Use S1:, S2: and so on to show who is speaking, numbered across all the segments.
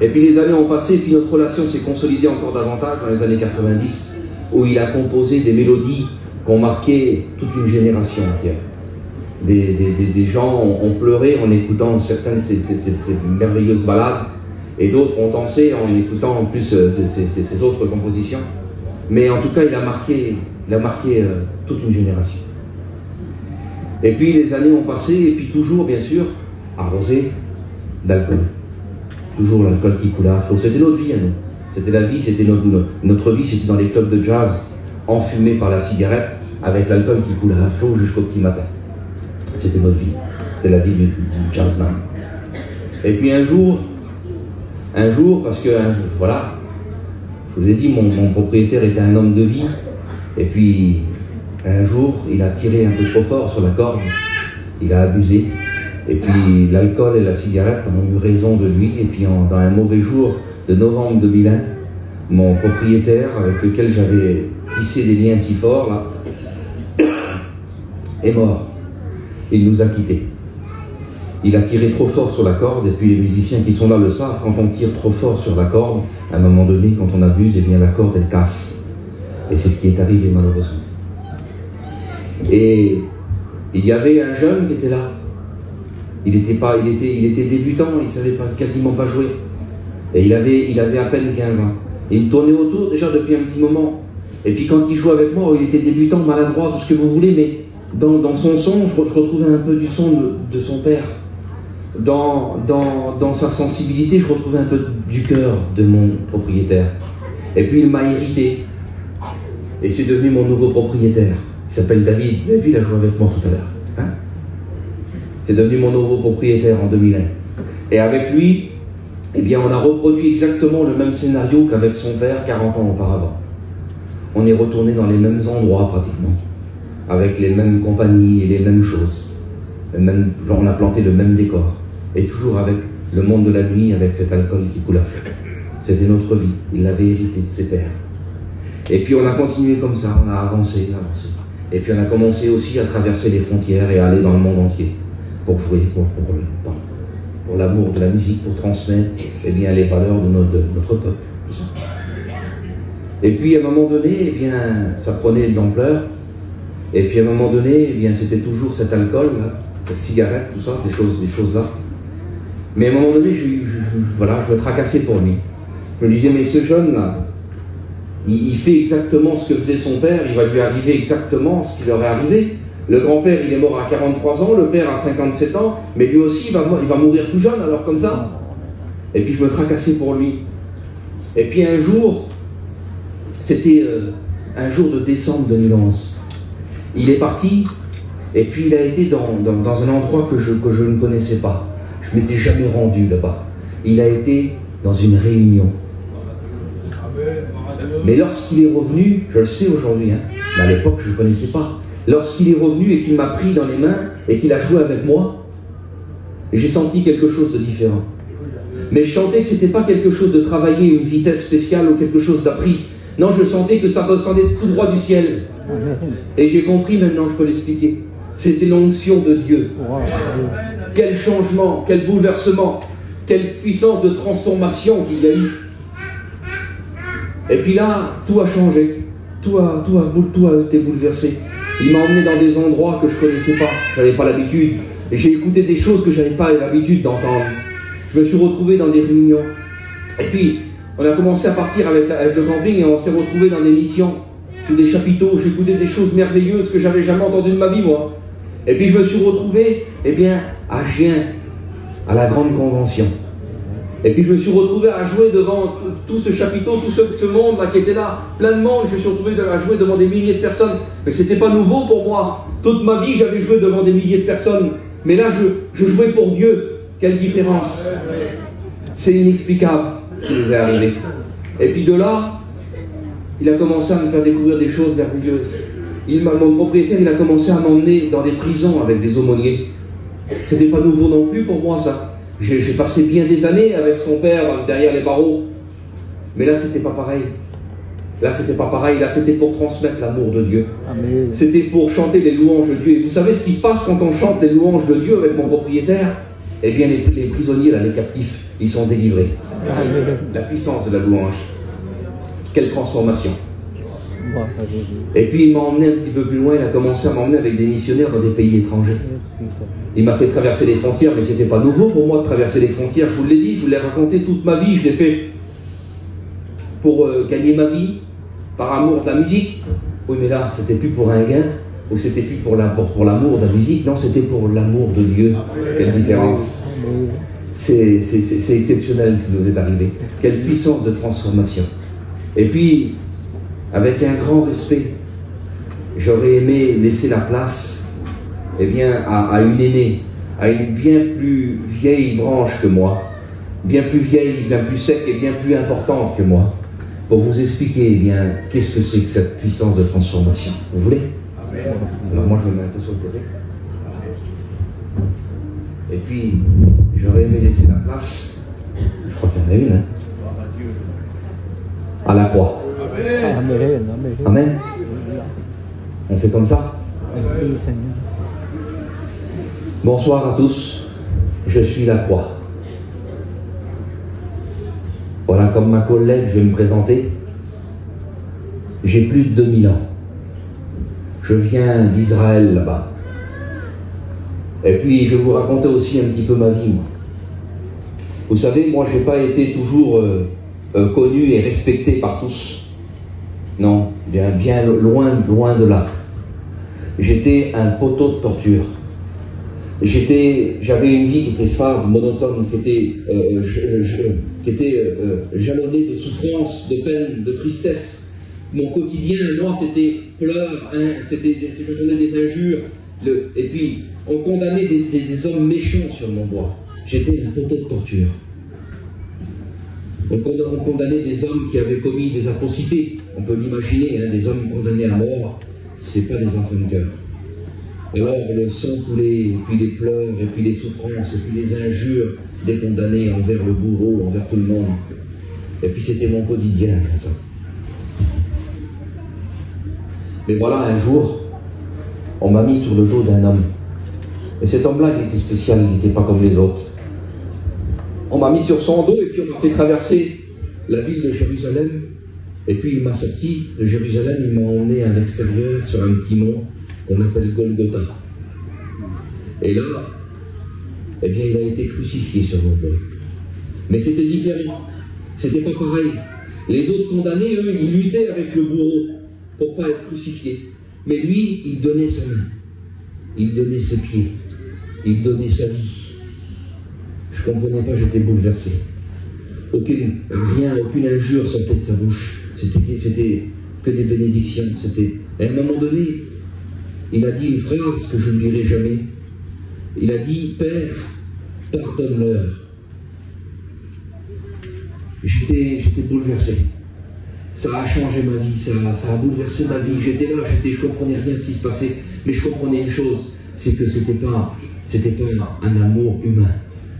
S1: Et puis les années ont passé, et puis notre relation s'est consolidée encore davantage dans les années 90, où il a composé des mélodies qui ont marqué toute une génération entière. Des gens ont pleuré en écoutant certaines de ces merveilleuses ballades, et d'autres ont dansé en écoutant en plus ces autres compositions. Mais en tout cas, il a marqué toute une génération. Et puis les années ont passé, et puis toujours, bien sûr, arrosé d'alcool. Toujours l'alcool qui coulait à flot. C'était notre vie à nous. C'était la vie, c'était notre vie, c'était dans les clubs de jazz, enfumés par la cigarette, avec l'alcool qui coulait à flot jusqu'au petit matin. C'était notre vie. C'était la vie du jazzman. Et puis un jour, parce que, voilà, je vous ai dit, mon propriétaire était un homme de vie, et puis un jour, il a tiré un peu trop fort sur la corde, il a abusé, et puis l'alcool et la cigarette ont eu raison de lui, et puis dans un mauvais jour de novembre 2001, mon propriétaire, avec lequel j'avais tissé des liens si forts, là, est mort. Il nous a quittés. Il a tiré trop fort sur la corde, et puis les musiciens qui sont là le savent, quand on tire trop fort sur la corde, à un moment donné, quand on abuse, eh bien la corde, elle casse. Et c'est ce qui est arrivé malheureusement. Et il y avait un jeune qui était là. Il était débutant, il savait quasiment pas jouer. Et il avait à peine 15 ans. Et il me tournait autour déjà depuis un petit moment. Et puis quand il jouait avec moi, il était débutant, maladroit, tout ce que vous voulez, mais dans son son, je retrouvais un peu du son de son père. Dans sa sensibilité, je retrouvais un peu du cœur de mon propriétaire. Et puis il m'a hérité. Et c'est devenu mon nouveau propriétaire. Il s'appelle David. Vous avez vu, il a joué avec moi tout à l'heure. Hein? C'est devenu mon nouveau propriétaire en 2001. Et avec lui, eh bien, on a reproduit exactement le même scénario qu'avec son père 40 ans auparavant. On est retourné dans les mêmes endroits pratiquement, avec les mêmes compagnies et les mêmes choses. On a planté le même décor. Et toujours avec le monde de la nuit, avec cet alcool qui coule à flot. C'était notre vie. Il l'avait hérité de ses pères. Et puis on a continué comme ça, on a avancé. Et puis on a commencé aussi à traverser les frontières et à aller dans le monde entier pour jouer, pour l'amour de la musique, pour transmettre eh bien, les valeurs de notre peuple. Et puis à un moment donné, eh bien, ça prenait de l'ampleur. Et puis à un moment donné, eh bien, c'était toujours cet alcool, là, cette cigarette, tout ça, ces choses-là. Mais à un moment donné, je me tracassais pour lui. Je me disais, mais ce jeune-là, il fait exactement ce que faisait son père, il va lui arriver exactement ce qui leur est arrivé. Le grand-père, il est mort à 43 ans, le père à 57 ans, mais lui aussi, il va mourir tout jeune, alors comme ça. Et puis je me tracassais pour lui. Et puis un jour, c'était un jour de décembre 2011. Il est parti, et puis il a été dans un endroit que je ne connaissais pas. Je ne m'étais jamais rendu là-bas. Il a été dans une réunion. Mais lorsqu'il est revenu, je le sais aujourd'hui, hein, mais à l'époque je ne le connaissais pas. Lorsqu'il est revenu et qu'il m'a pris dans les mains et qu'il a joué avec moi, j'ai senti quelque chose de différent. Mais je sentais que ce n'était pas quelque chose de travaillé, une vitesse spéciale ou quelque chose d'appris. Non, je sentais que ça ressemblait tout droit du ciel. Et j'ai compris maintenant, je peux l'expliquer. C'était l'onction de Dieu. Quel changement, quel bouleversement, quelle puissance de transformation qu'il y a eu. Et puis là, tout a changé. Tout a été bouleversé. Il m'a emmené dans des endroits que je ne connaissais pas. Je n'avais pas l'habitude. Et j'ai écouté des choses que je n'avais pas l'habitude d'entendre. Je me suis retrouvé dans des réunions. Et puis, on a commencé à partir avec le camping et on s'est retrouvé dans des missions, sur des chapiteaux. J'écoutais des choses merveilleuses que j'avais jamais entendues de ma vie, moi. Et puis, je me suis retrouvé, eh bien, à Gien, à la grande convention. Et puis, je me suis retrouvé à jouer devant tout ce chapiteau, tout ce monde là qui était là, plein de monde. Je me suis retrouvé à jouer devant des milliers de personnes. Mais ce n'était pas nouveau pour moi. Toute ma vie, j'avais joué devant des milliers de personnes. Mais là, je jouais pour Dieu. Quelle différence! C'est inexplicable ce qui nous est arrivé. Et puis de là, il a commencé à me faire découvrir des choses merveilleuses. Mon propriétaire, il a commencé à m'emmener dans des prisons avec des aumôniers. C'était pas nouveau non plus pour moi, ça. J'ai passé bien des années avec son père derrière les barreaux. Mais là, c'était pas pareil. Là, c'était pas pareil. Là, c'était pour transmettre l'amour de Dieu. C'était pour chanter les louanges de Dieu. Et vous savez ce qui se passe quand on chante les louanges de Dieu avec mon propriétaire? eh bien les prisonniers, là, les captifs, ils sont délivrés. La puissance de la louange. Quelle transformation. Et puis il m'a emmené un petit peu plus loin, il a commencé à m'emmener avec des missionnaires dans des pays étrangers. Il m'a fait traverser les frontières, mais c'était pas nouveau pour moi de traverser les frontières. Je vous l'ai dit, je vous l'ai raconté toute ma vie, je l'ai fait pour gagner ma vie, par amour de la musique. Oui, mais là, c'était plus pour un gain, ou c'était plus pour l'amour de la musique, non, c'était pour l'amour de Dieu. Quelle différence. C'est exceptionnel ce qui nous est arrivé. Quelle puissance de transformation. Et puis, avec un grand respect, j'aurais aimé laisser la place, eh bien, à une aînée, à une bien plus vieille branche que moi, bien plus vieille, bien plus sec et bien plus importante que moi, pour vous expliquer, eh bien, qu'est-ce que c'est que cette puissance de transformation. Vous voulez? Alors moi, je me mets un peu sur le côté. Et puis, j'aurais aimé laisser la place, je crois qu'il y en a une, hein, à la croix. Amen. On fait comme ça? Bonsoir à tous, je suis la croix. Voilà, comme ma collègue, je vais me présenter. J'ai plus de 2000 ans. Je viens d'Israël là-bas. Et puis, je vais vous raconter aussi un petit peu ma vie, moi. Vous savez, moi, je n'ai pas été toujours connu et respecté par tous. Non, bien loin de là. J'étais un poteau de torture. J'avais une vie qui était fade, monotone, qui était jalonnée de souffrance, de peine, de tristesse. Mon quotidien, moi, c'était pleurs, hein, je donnais des injures, et puis on condamnait des hommes méchants sur mon bois. J'étais un poteau de torture. On condamnait des hommes qui avaient commis des atrocités. On peut l'imaginer, hein, des hommes condamnés à mort, c'est pas des enfants de cœur. Alors le sang coulait, et puis les pleurs, et puis les souffrances, et puis les injures des condamnés envers le bourreau, envers tout le monde. Et puis c'était mon quotidien, ça. Mais voilà, un jour, on m'a mis sur le dos d'un homme. Et cet homme-là, il était spécial, il n'était pas comme les autres. On m'a mis sur son dos, et puis on m'a fait traverser la ville de Jérusalem. Et puis il m'a sorti de Jérusalem, il m'a emmené à l'extérieur, sur un petit mont qu'on appelle Golgotha. Et là, eh bien, il a été crucifié sur mon dos. Mais c'était différent. C'était pas pareil. Les autres condamnés, eux, ils luttaient avec le bourreau pour pas être crucifiés. Mais lui, il donnait sa main. Il donnait ses pieds. Il donnait sa vie. Je comprenais pas, j'étais bouleversé. Aucune injure sortait de sa bouche. C'était que des bénédictions. À un moment donné, il a dit une phrase que je n'oublierai jamais. Il a dit, Père, pardonne-leur. J'étais bouleversé. Ça a changé ma vie, ça a bouleversé ma vie. J'étais là, je comprenais rien de ce qui se passait, mais je comprenais une chose, c'est que c'était pas un amour humain.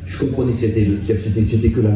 S1: Je comprenais que c'était que la